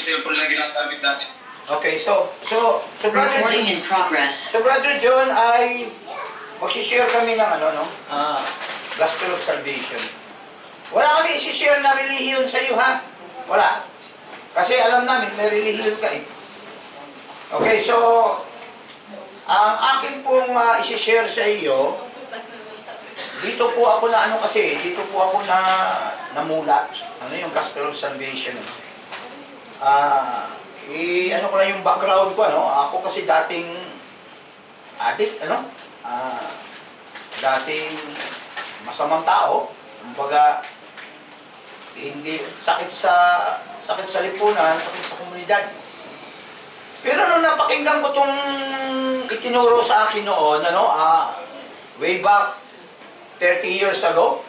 cellphone lang ginagamit natin. Okay, so Brother Recording in John, progress. so Brother John ay magsishare kami ng Gospel of Salvation. Wala kami isi-share na relihiyon sa iyo, ha? Wala. Kasi alam namin may relihiyon ka eh. Okay, so ang akin pong isi-share sa iyo, dito po ako na dito po ako na namulat. Ano yung Gospel of Salvation? Ano ko lang yung background ko, Ako kasi dating addict, dating masamang tao. Kumbaga, hindi sakit sa lipunan, sakit sa komunidad. Pero nung napakinggan ko tong itinuro sa akin noon, way back 30 years ago,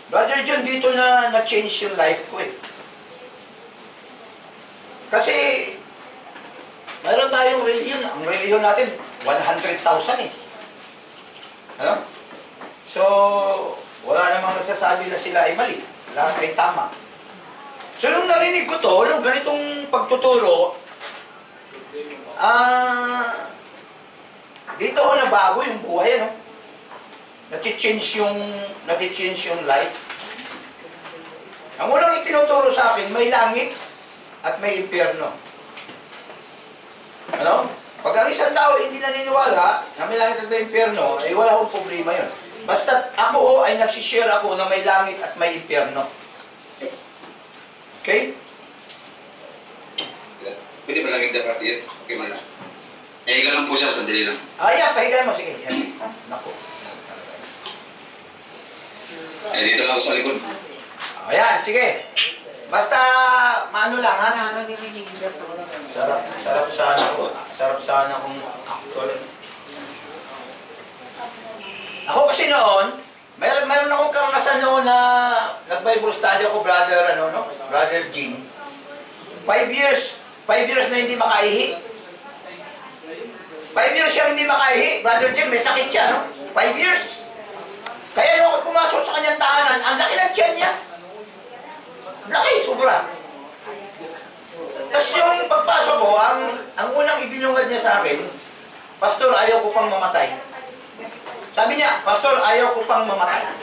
Brother John, dito na-change yung life ko eh. Kasi, mayroon tayong religion. Ang religion natin, 100,000 eh. So, wala namang nagsasabi na sila ay mali. Lahat ay tama. So, nung narinig ko to, nung ganitong pagtuturo, dito ako nabago yung buhay, Nati-change yung life. Ang unang itinuturo sa akin, may langit at may impyerno. Pag ang isang tao hindi naniniwala na may langit at may impyerno, ay wala akong problema yun. Basta ako ay nagsishare ako na may langit at may impyerno. Okay? Pwede ba lang yung dapat yun? Okay man lang. Pahiga lang po siya, sandali lang. Yeah, pahiga mo. Sige. Yan. Naku. Dito lang ako sa likod. Ayan, sige. Basta, maano lang, ha? Sarap sana kung actual. Ako kasi noon, mayroon akong karanasan noon na nag-Bible study ako, Brother Jim. 5 years na hindi makaihi. 5 years siya hindi makaihi. Brother Jim, may sakit siya, 5 years. Kaya nung ako pumasok sa kanyang tahanan, ang laki ng tiyan niya. Laki, sobra. Tapos yung pagpasok ko, ang unang ibinungad niya sa akin, Pastor, ayaw ko pang mamatay. Sabi niya, Pastor, ayaw ko pang mamatay.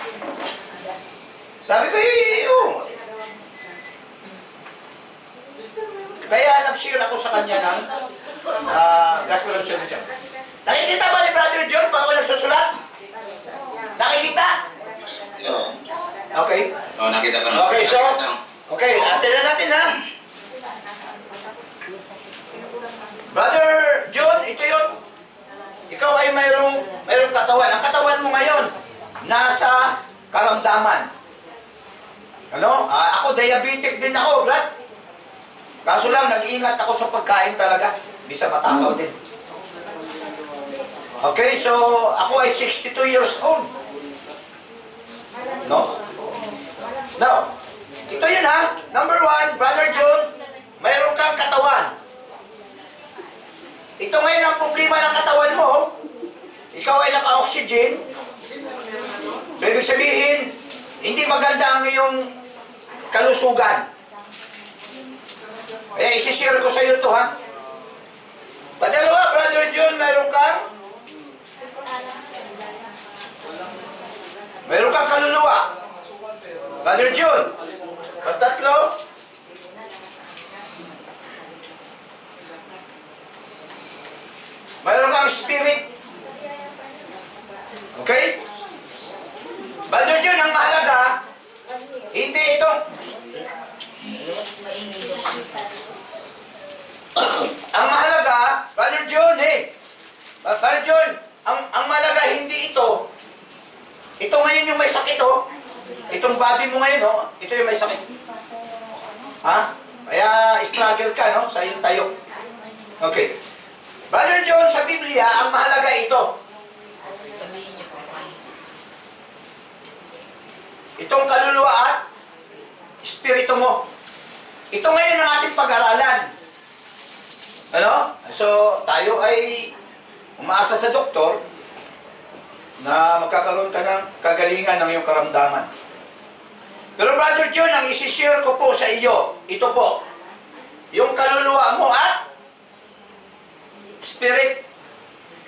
Sabi ko, oo. Kaya nag-share ako sa kanya ng Gospel of Salvation. Nakikita ba ni Brother John pag ako nagsusulat? Nakikita? Oo. Okay. Oo, nakita ko na. Okay, so, atin na natin, ha? Brother John, ito yun. Ikaw ay mayroong katawan. Ang katawan mo ngayon, nasa karamdaman. Ako, diabetic din ako, Brad. Kaso lang, nag-iingat ako sa pagkain talaga. Bisa matakaw din. Okay, so, ako ay 62 years old. Now, ito yun, ha? Number 1, Brother John, mayroon kang katawan. Ito ngayon ang problema ng katawan mo. Ikaw ay naka-oxygen. So, ibig sabihin, hindi maganda ang iyong kalusugan. Kaya isi-share ko sa iyo ito, ha? Padalawa, Brother John, mayroon kang kaluluwa. Brother John. Patatlo, mayroon kang spirit. Okay? Brother John, ang mahalaga, hindi itong ang mahalaga, Brother John, Brother John, ang mahalaga hindi ito. Ito ngayon yung may sakit, Itong body mo ngayon, ito yung may sakit. Ha? Kaya struggle ka, sa iyong tayo. Okay. Brother John, sa Biblia, ang mahalaga ito. Itong kaluluwa at espiritu mo. Ito ngayon ang ating pag-aralan. So, tayo ay umaasa sa doktor na magkakaroon ka ng kagalingan ng iyong karamdaman. Pero Brother John, ang isi-share ko po sa iyo, ito po, yung kaluluwa mo at spirit.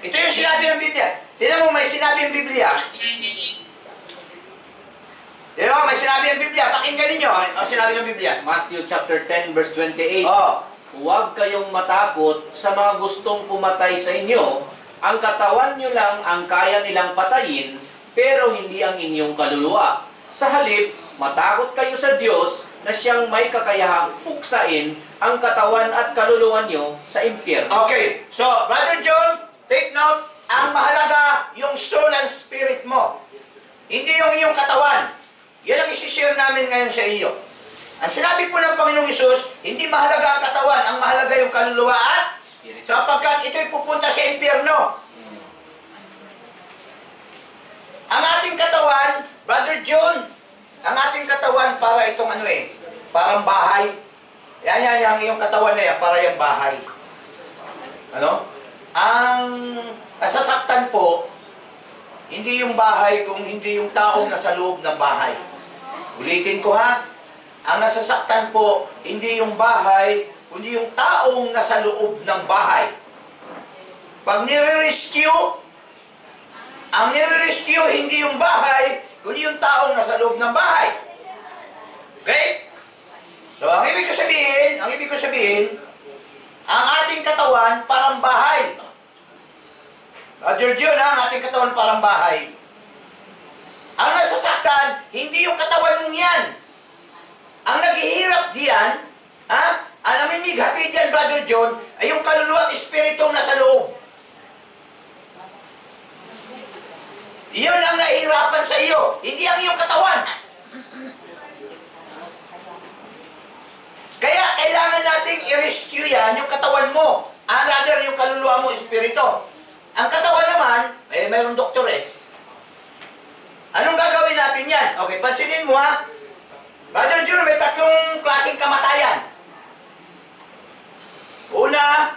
Ito yung sinabi ng Biblia. Tingnan mo, may sinabi ng Biblia. May sinabi ng Biblia. Pakinggan ninyo ang sinabi ng Biblia. Matthew chapter 10 verse 28. Oh. Huwag kayong matakot sa mga gustong pumatay sa inyo. Ang katawan nyo lang ang kaya nilang patayin, pero hindi ang inyong kaluluwa. Sa halip, matakot kayo sa Diyos na siyang may kakayahang puksain ang katawan at kaluluwa nyo sa impyerno. Okay. So, Brother John, take note, ang mahalaga yung soul and spirit mo. Hindi yung iyong katawan. Yan ang isi-share namin ngayon sa iyo. Ang sinabi po ng Panginoong Hesus, hindi mahalaga ang katawan, ang mahalaga yung kaluluwa at sapagkat ito'y pupunta sa impyerno. Ang ating katawan, Brother John, ang ating katawan para itong parang bahay. Yan, yung katawan na yan, para yung bahay. Ang nasasaktan po, hindi yung bahay kung hindi yung taong nasa loob ng bahay. Ulitin ko ha, ang nasasaktan po, hindi yung bahay, kundi yung taong nasa loob ng bahay. Pag nire-rescue, ang nire-rescue hindi yung bahay, kundi yung taong nasa loob ng bahay. Okay? So, ang ibig ko sabihin, ang ating katawan parang bahay. Brother John, ang ating katawan parang bahay. Ang nasasaktan, hindi yung katawan mong yan. Ang naghihirap diyan, ang namimighati diyan, Brother John, ay yung kaluluwa at espiritong nasa loob. Iyon ang nahihirapan sa iyo, hindi ang iyong katawan. Kaya kailangan nating i-rescue yan, yung katawan mo. Rather, yung kaluluwa mo, espirito. Ang katawan naman, mayroong doktor Anong gagawin natin yan? Okay, pansinin mo ha. Brother Jun, may tatlong klaseng kamatayan. Una,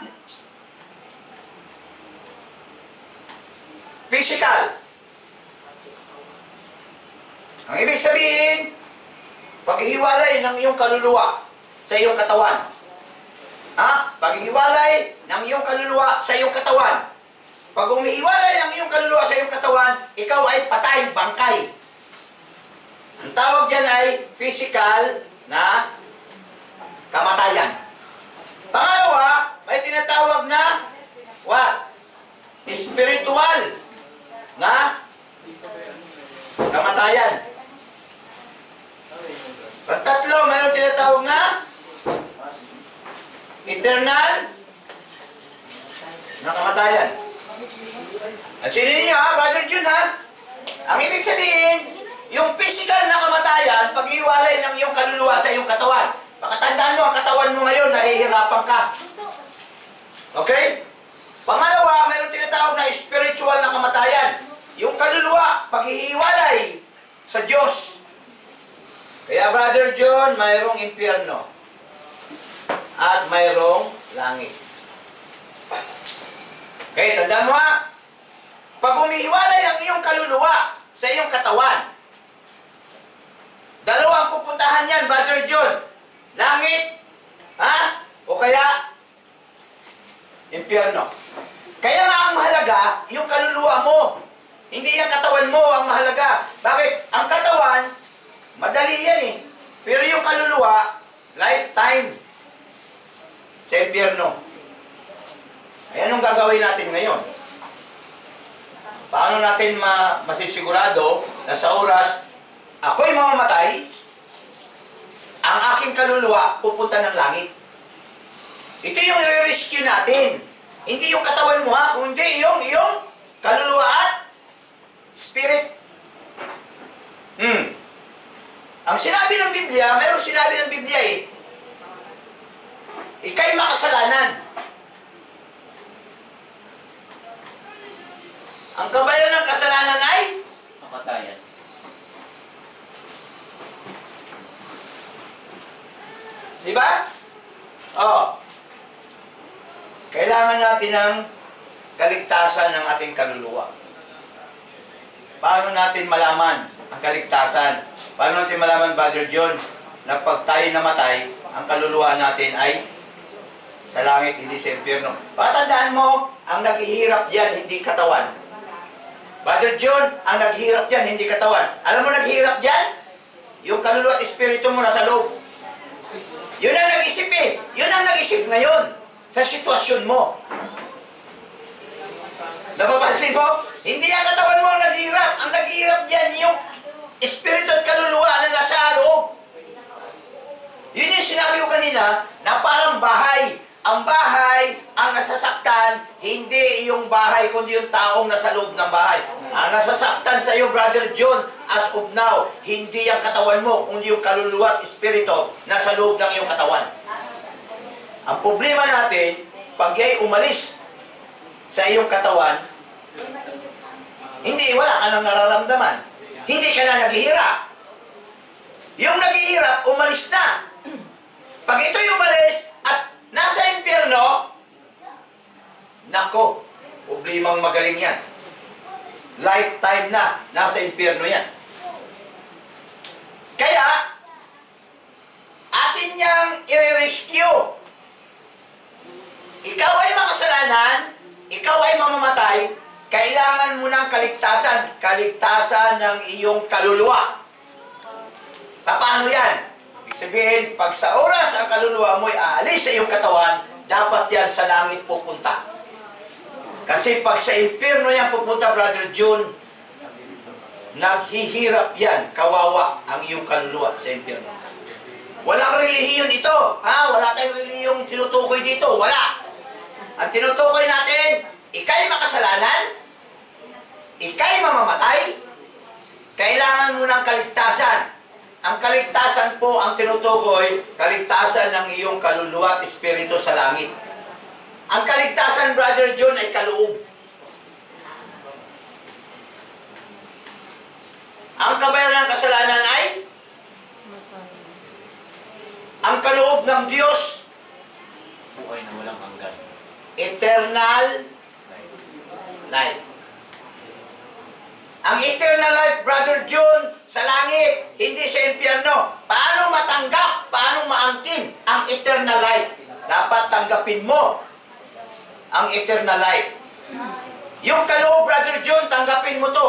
physical. Ang ibig sabihin, paghihiwalay ng iyong kaluluwa sa iyong katawan. Paghihiwalay ng iyong kaluluwa sa iyong katawan. Pag umihiwalay ang iyong kaluluwa sa iyong katawan, ikaw ay patay, bangkay. Ang tawag dyan ay physical na kamatayan. Pangalawa, may tinatawag na what? Spiritual na kamatayan. Pantatlo, mayroon tinatawag na eternal na kamatayan. At sinin niyo Brother Jun ang ibig sabihin, yung physical na kamatayan, pag-iwalay ng iyong kaluluwa sa iyong katawan. Pakatandaan mo, ang katawan mo ngayon, nahihirapan ka. Okay? Pangalawa, mayroon tinatawag na spiritual na kamatayan. Yung kaluluwa, pag-ihiwalay sa Diyos. Kaya Brother John, mayroong impyerno. At mayroong langit. Okay, tandaan mo pag umihiwalay ang iyong kaluluwa sa iyong katawan, dalawa ang pupuntahan yan, Brother John. Langit, o kaya, impyerno. Kaya nga ang mahalaga, yung kaluluwa mo. Hindi yung katawan mo ang mahalaga. Bakit? Ang katawan, madali yan Pero yung kaluluwa, lifetime sa impyerno. Ay, anong gagawin natin ngayon? Paano natin masisigurado na sa oras ako'y mamamatay, ang aking kaluluwa pupunta ng langit? Ito yung i-rescue natin. Hindi yung katawan mo kundi yung kaluluwa at spirit. Ang sinabi ng Biblia, mayroong sinabi ng Biblia ika'y makasalanan. Ang kabayan ng kasalanan ay Kamatayan. Di ba? Kailangan natin ng kaligtasan ng ating kaluluwa. Paano natin malaman ang kaligtasan. Paano natin malaman, Brother John, na pag tayo namatay, ang kaluluwa natin ay sa langit, hindi sa impyerno? Patandaan mo, ang naghihirap diyan, hindi katawan. Brother John, ang naghihirap diyan, hindi katawan. Alam mo naghihirap diyan? Yung kaluluwa at espiritu mo nasa loob. Yun ang nag-isip eh. Yun ang nag-isip ngayon sa sitwasyon mo. Napapansin mo? Hindi ang katawan mo ang naghihirap. Ang naghihirap diyan yung espiritu at kaluluwa na nasa loob. Yun yung sinabi ko kanina na parang bahay. Ang bahay, ang nasasaktan, hindi yung bahay, kundi yung taong nasa loob ng bahay. Ang nasasaktan sa iyo, Brother John, as of now, hindi ang katawan mo, kundi yung kaluluwa at espiritu nasa loob ng iyong katawan. Ang problema natin, pag yay umalis sa iyong katawan, hindi, wala ka nang nararamdaman. Hindi ka na naghihirap. Yung naghihirap, umalis na. Pag ito'y umalis, at nasa impyerno, nako, problemang magaling yan. Lifetime na, nasa impyerno yan. Kaya, atin niyang i-rescue. Ikaw ay makasalanan, ikaw ay mamamatay, kailangan mo ng kaligtasan, kaligtasan ng iyong kaluluwa. Paano yan? Ibig sabihin, pag sa oras ang kaluluwa mo'y aalis sa iyong katawan, dapat yan sa langit pupunta. Kasi pag sa impyerno yan pupunta, Brother John, naghihirap yan, kawawa ang iyong kaluluwa sa impyerno. Walang relihiyon ito. Wala tayong relihiyong tinutukoy dito. Wala. Ang tinutukoy natin, ikay makasalanan, ikay mamamatay, kailangan mo ng kaligtasan. Ang kaligtasan po ang tinutukoy, kaligtasan ng iyong kaluluwa at espiritu sa langit. Ang kaligtasan, Brother John, ay kaloob. Ang kabayaran ng kasalanan ay ang kaloob ng Diyos. Buhay na walang hanggan. Eternal life. Ang eternal life, Brother John, sa langit, hindi sa impyerno. Paano matanggap? Paano maangkin ang eternal life? Dapat tanggapin mo ang eternal life. Yung kaloob, Brother John, tanggapin mo to.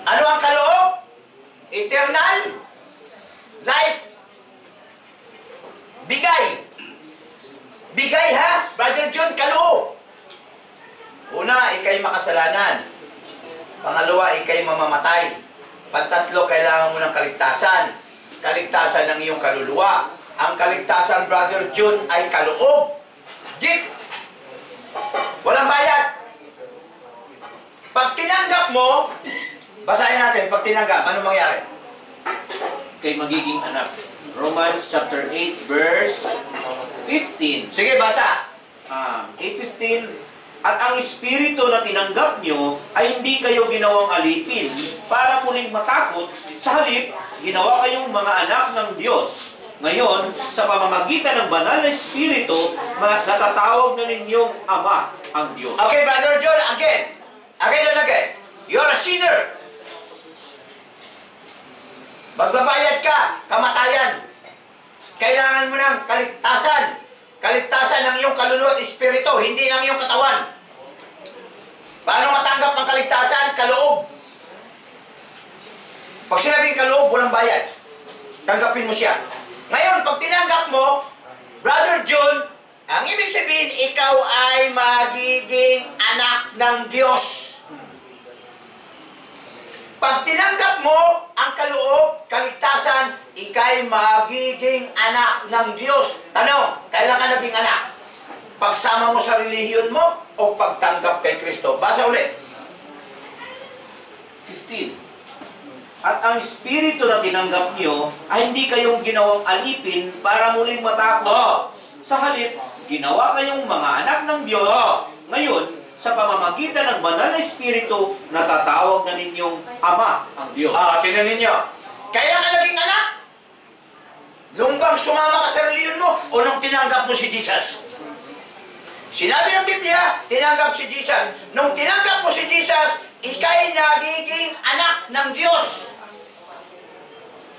Ano ang kaloob? Eternal life. Bigay. Bigay ha, Brother John, kaloob. Una, ikay makasalanan. Pangalawa, ikay mamamatay. Pantatlo, kailangan mo ng kaligtasan. Kaligtasan ng iyong kaluluwa. Ang kaligtasan, Brother John, ay kaloob. Gift. Walang bayad. Pag tinanggap mo, basahin natin, pag tinanggap, ano mangyari? Kay magiging anak. Romans chapter 8 verse 15. Sige, basa. 8:15. At ang espiritu na tinanggap nyo ay hindi kayo ginawang alipin para muling matakot. Sa halip, ginawa kayong mga anak ng Diyos. Ngayon, sa pamamagitan ng banal na espiritu, natatawag na ninyong Ama ang Diyos. Okay, Brother John, again. Again and again. You're a sinner. Magbabayad ka, kamatayan. Kailangan mo ng kaligtasan. Kaligtasan ng iyong kaluluwa at espiritu, hindi ng iyong katawan. Paano matanggap ang kaligtasan? Kaloob. Pag sinabing kaloob, walang bayad. Tanggapin mo siya. Ngayon, pag tinanggap mo, Brother John, ang ibig sabihin, ikaw ay magiging anak ng Diyos. Pag tinanggap mo ang kaloob, kaligtasan, ikay magiging anak ng Diyos. Tanong, kailan ka naging anak? Pagsama mo sa relihiyon mo o pagtanggap kay Kristo? Basa ulit. 15. At ang espiritu na tinanggap nyo ay hindi kayong ginawang alipin para muling matakot. Sa halip, ginawa kayong mga anak ng Diyos. Ngayon, sa pamamagitan ng banal na espiritu, natatawag na ninyong Ama ang Diyos. Tingnan ninyo. Kailan ka naging anak? Nung bang sumama ka sa reliyon mo o nung tinanggap mo si Jesus? Sinabi ng Biblia, tinanggap si Jesus. Nung tinanggap mo si Jesus, ikay nagiging anak ng Diyos.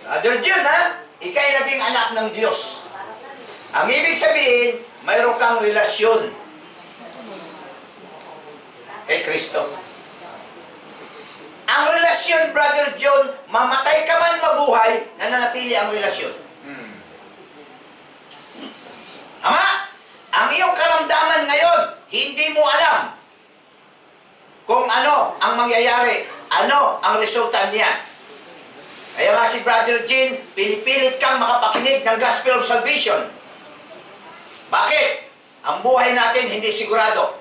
Brother June, ha? Ikay naging anak ng Diyos. Ang ibig sabihin, mayroon kang relasyon kay Kristo. Ang relasyon, Brother John, mamatay ka man mabuhay, nananatili ang relasyon. Ama, ang iyong karamdaman ngayon, hindi mo alam kung ano ang mangyayari, ano ang resulta niya. Kaya nga si Brother Jean, pinipilit kang makapakinig ng Gospel of Salvation. Bakit? Ang buhay natin hindi sigurado.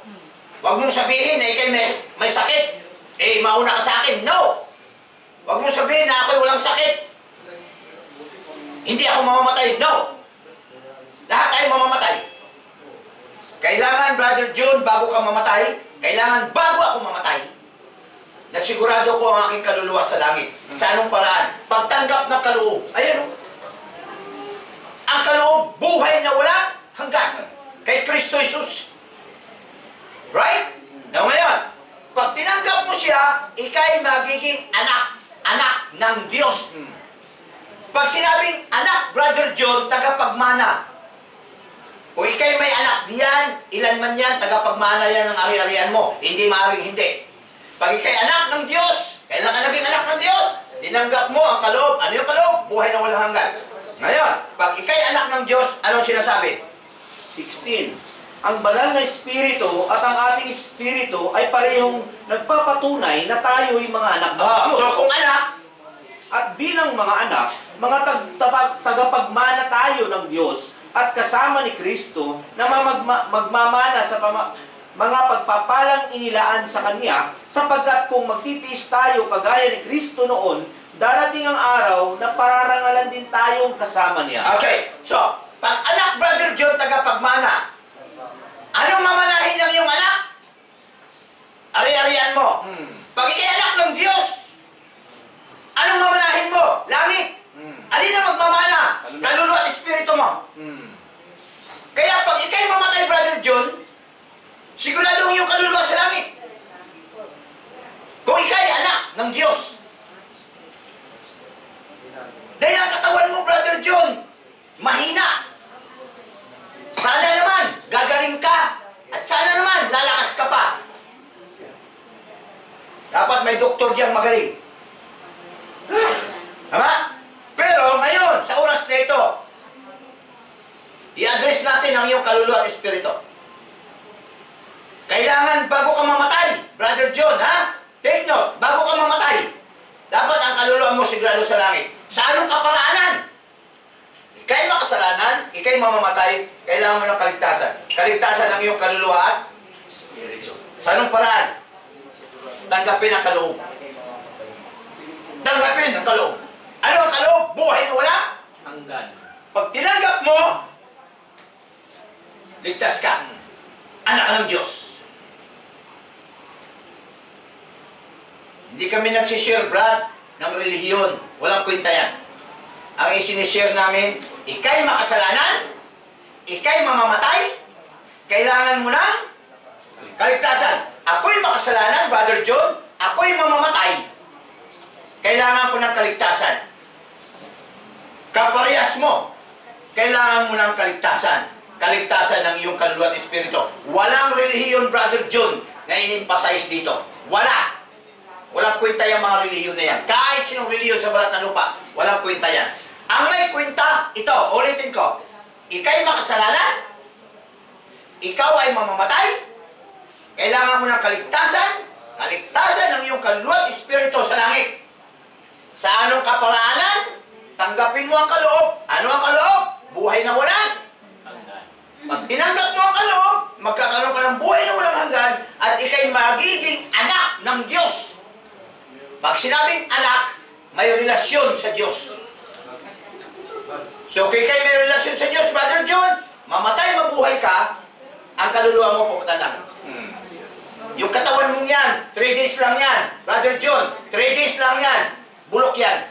Huwag mong sabihin na ikay may sakit. Eh, mauna ka sa akin. No! Huwag mong sabihin na ako'y walang sakit. Hindi ako mamamatay. No! Lahat tayo mamamatay. Kailangan, Brother June, bago ka mamatay, kailangan bago ako mamatay, na sigurado ko ang aking kaluluwa sa langit. Sa anong paraan? Pagtanggap ng kaloob. Ayan o. Ang kaloob, buhay na wala hanggan. Kay Kristo Jesus. Right? Now ngayon, pag tinanggap mo siya, ikay magiging anak. Anak ng Diyos. Pag sinabing anak, Brother John, tagapagmana. Kung ikay may anak diyan, ilan man yan, tagapagmana yan ng ari-arian mo. Hindi maaaring hindi. Pag ikay anak ng Diyos, kailan ka naging anak ng Diyos? Tinanggap mo ang kaloob. Ano yung kaloob? Buhay na walang hanggan. Ngayon, pag ikay anak ng Diyos, anong sinasabi? 16. Ang banal na espiritu at ang ating espiritu ay parehong nagpapatunay na tayo'y mga anak ng Diyos. So kung anak, At bilang mga anak, mga tagapagmana tayo ng Diyos at kasama ni Kristo na magmamana sa mga pagpapalang inilaan sa Kanya, sapagkat kung magtitiis tayo kagaya ni Kristo noon, darating ang araw na pararangalan din tayong kasama niya. okay, so, pag anak, Brother John, tagapagmana, anong mamanahin ng iyong anak? Ari-arian mo. Pag ikay anak ng Diyos, anong mamanahin mo? Langit. Alin ang magmamana? Kaluluwa at espiritu mo. Kaya pag ikay mamatay, Brother John, siguradong yung kaluluwa sa langit. Kung ikay anak ng Diyos. Dahil ang katawan mo, Brother John, mahina. Sana naman, gagaling ka. At sana naman, lalakas ka pa. Dapat may doktor diyang magaling. Tama? Pero ngayon, sa oras na ito, i-address natin ang iyong kaluluwa at espiritu. Kailangan bago ka mamatay, Brother John, ha? Take note, bago ka mamatay, dapat ang kaluluwa mo sigurado sa langit. Sa anong kaparaanan? Ikay makasalanan, ikay mamamatay, kailangan mo ng kaligtasan. Kaligtasan ng iyong kaluluwa at espiritu. Sa anong paraan? Tanggapin ang kaloob. Tanggapin ang kaloob. Ano ang kaloob? Buhay na wala Hanggan. Pag tinanggap mo, ligtas ka. Anak ka ng Diyos. Hindi kami nagsishare, Brad, ng relihiyon. Walang kwenta yan. Ang isinishare namin, ikay makasalanan, ikay mamamatay, kailangan mo ng kaligtasan. Ako'y makasalanan, Brother John, ako'y mamamatay, kailangan ko ng kaligtasan. Kaparehas mo, kailangan mo ng kaligtasan. Kaligtasan ng iyong kaluluwa at espiritu. Walang relihiyon, Brother John, na in-emphasize dito. Wala. Walang kwenta yung mga relihiyon na yan. Kahit sinong relihiyon sa balat ng lupa, walang kwenta yan. Ang may kwenta, ito, ulitin ko. Ika'y makasalanan, ikaw ay mamamatay, kailangan mo ng kaligtasan, kaligtasan ng iyong kaluluwa at espiritu sa langit. Sa anong kaparaanan? Tanggapin mo ang kaloob. Ano ang kaloob? Buhay na walang Hanggan. Pag tinanggap mo ang kaloob, magkakaroon ka ng buhay na walang hanggan at ikay magiging anak ng Diyos. Pag sinabing anak, may relasyon sa Diyos. So, kay may relasyon sa Diyos, Brother John, mamatay, mabuhay ka, ang kaluluwa mo pupunta lang. Yung katawan mong yan, 3 days lang yan. Brother John, 3 days lang yan. Bulok yan.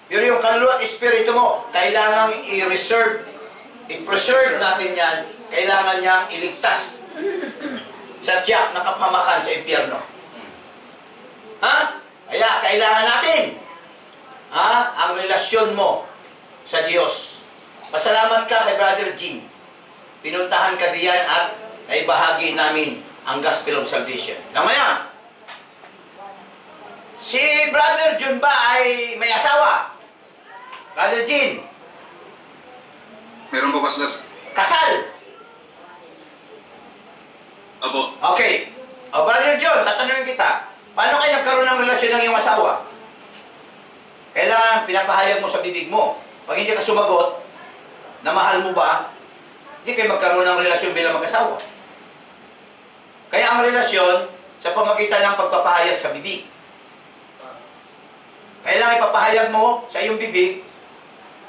Pero yung kaluluwa at espiritu mo, kailangang i-preserve natin yan. Kailangan niyang iligtas Sa tiyak na kapamakan sa impyerno. Ha? Kaya kailangan natin ang relasyon mo sa Diyos. Pasalamat ka kay Brother Jim. Pinuntahan ka diyan at naibahagi namin ang Gospel of Salvation. Na ngayon, si Brother Jun ba ay may asawa? Brother Jin? Meron po, Pastor. Kasal? Opo. Okay. O, Brother John, tatanungin kita. Paano kayo nagkaroon ng relasyon ng iyong asawa? Kailangan pinapahayag mo sa bibig mo. Pag hindi ka sumagot, na mahal mo ba, hindi kayo magkaroon ng relasyon bilang mag-asawa. Kaya ang relasyon sa pamagitan ng pagpapahayag sa bibig. Kailangan ipapahayag mo sa iyong bibig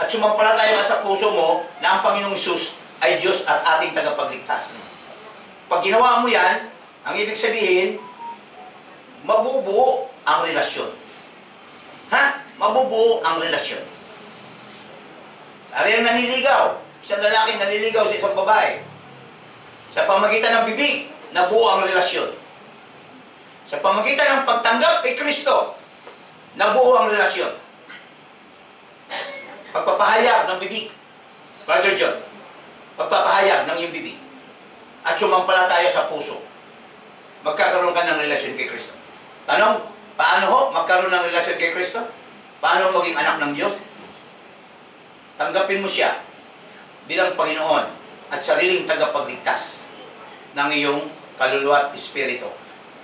at sumampalataya ka sa puso mo na ang Panginoong Hesus ay Diyos at ating tagapagligtas. Pag ginawa mo yan, ang ibig sabihin, mabubuo ang relasyon. Ha? Mabubuo ang relasyon. Ari ang naniligaw. Isang lalaki naniligaw sa isang babae. Sa pamagitan ng bibig, nabuo ang relasyon. Sa pamagitan ng pagtanggap kay Kristo, nabuo ang relasyon. Pagpapahayag ng bibig, Brother John, pagpapahayag ng iyong bibig, at sumampalataya sa puso, magkakaroon ka ng relasyon kay Kristo. Tanong, paano ho magkaroon ng relasyon kay Kristo? Paano maging anak ng Diyos? Tanggapin mo siya bilang Panginoon at sariling tagapagligtas ng iyong kaluluwa at espiritu.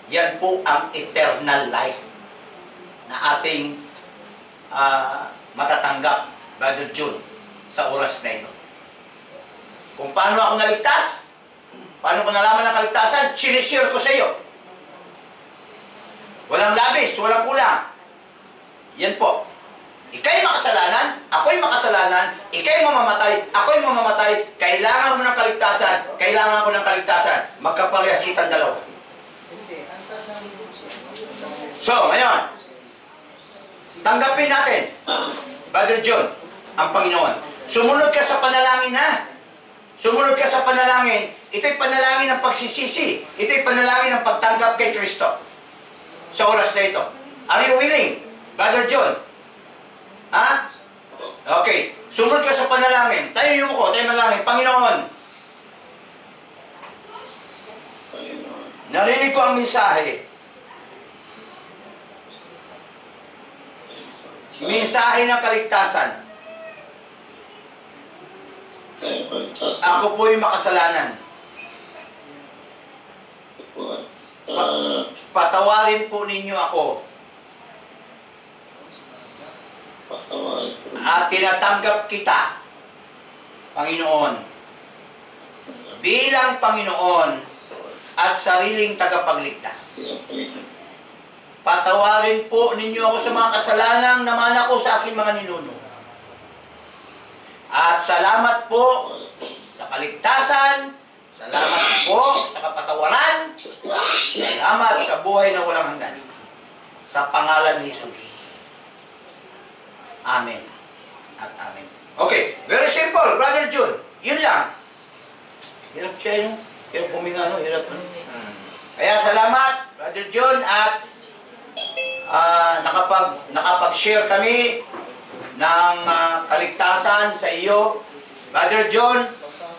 Yan po ang eternal life na ating matatanggap, Brother June, sa oras na ito. Kung paano ako naligtas, paano ko nalaman ang kaligtasan, sinishare ko sa iyo. Walang labis, walang kulang. Yan po. Ika'y makasalanan, ako'y makasalanan, ika'y mamamatay, ako'y mamamatay, kailangan mo ng kaligtasan, kailangan ko ng kaligtasan. Magkaparehas kitang dalawa. So, ngayon, tanggapin natin, Brother John, ang Panginoon. Sumunod ka sa panalangin, ha? Sumunod ka sa panalangin. Ito'y panalangin ng pagsisisi. Ito'y panalangin ng pagtanggap kay Kristo. Sa oras na ito. Are you willing, Brother John? Ha? Okay. Sumunod ka sa panalangin. Tayo yung ko, tayo manalangin. Panginoon, narinig ko ang mensahe. Mensahe ng kaligtasan. Ako po'y makasalanan. Patawarin po ninyo ako. At tinatanggap kita, Panginoon, bilang Panginoon at sariling tagapagligtas. Patawarin po ninyo ako sa mga kasalanang naman ako sa aking mga ninuno. At salamat po sa kaligtasan, salamat po sa kapatawaran, salamat sa buhay na walang hanggan. Sa pangalan ni Jesus. Amen. At amen. Okay, very simple, Brother June. Yun lang. Hirap siya yung, hirap huminga, no? Hirap. Kaya salamat, Brother June, at nakapag-share kami ng kaligtasan sa iyo. Brother John,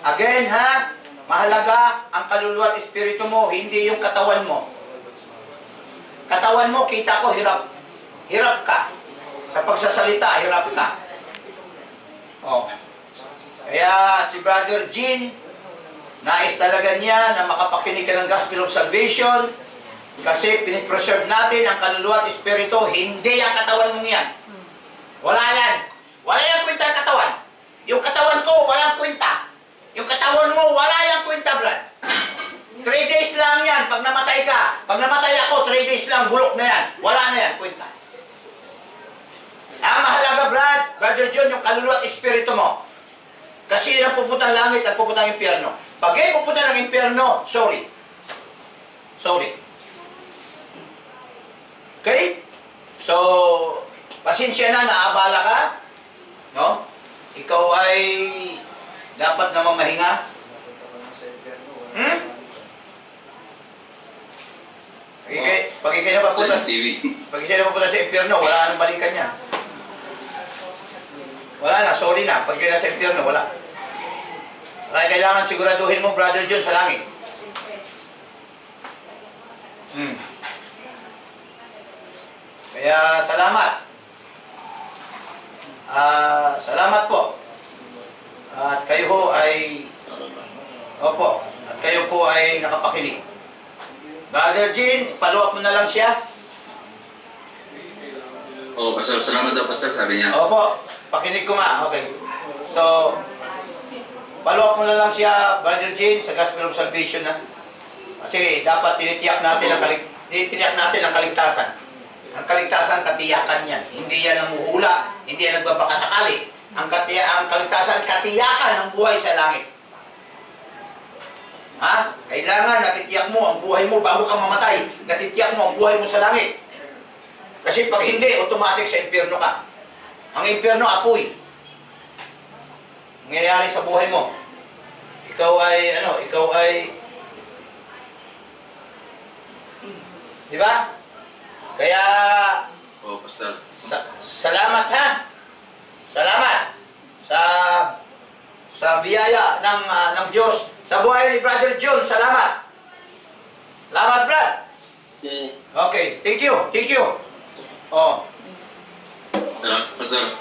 again, ha? Mahalaga ang kaluluwa at espiritu mo, hindi yung katawan mo. Katawan mo, kita ko, hirap. Hirap ka. Sa pagsasalita, hirap ka. Oh. Kaya si Brother Jean, nais talaga niya na makapakinig ka ng Gospel of Salvation kasi pinipreserve natin ang kaluluwa at espiritu, hindi ang katawan mo yan. Wala yan. Wala yung kwenta ang katawan. Yung katawan ko, walang kwenta. Yung katawan mo, wala yung kwenta, Brad. 3 days lang yan pag namatay ka. Pag namatay ako, 3 days lang, bulok na yan. Wala na yan, kwenta. Ang mahalaga, Brother John, yung kaluluwa at espiritu mo. Kasi yun ang pupunta ng langit at pupunta ng impyerno. Pag kayo pupunta ng impyerno, sorry. Sorry. Okay? So, pasensya na, naabala ka. No? Ikaw ay dapat na mamahinga. Pag ikay na papunta, Sa TV. pag ikay na papunta sa impyerno, wala nang balikan yan. Wala na, sorry na. Pag ikay na sa impyerno, wala. Kaya kailangan siguraduhin mo, Brother John, sa langit. Kaya salamat. Salamat po. At kayo ho ay opo, at kayo po ay nakapakinig. Brother Jean, paluwak mo na lang siya. Oh, Pastor, salamat daw, Pastor, sabi niya. Opo, pakinig ko nga. Okay. So, paluwak mo na lang siya, Brother Jean, sa Gospel of Salvation na. Kasi dapat tinitiyak natin ang kaligtasan. Ang kaligtasan, katiyakan yan. Hindi yan namuhula, hindi yan nagbabakasakali. Ang kaligtasan, katiyakan ng buhay sa langit. Ha? Kailangan natitiyak mo ang buhay mo bago ka mamatay. Natitiyak mo ang buhay mo sa langit. Kasi pag hindi, automatic sa impyerno ka. Ang impyerno, apoy. Nangyayari sa buhay mo. Ikaw ay di ba? Kaya, Oh, Pastor. salamat ha. Salamat sa biyaya ng Diyos sa buhay ni Brother John. Salamat. Salamat, Brad. Okay, thank you. Oh. Salamat, Pastor.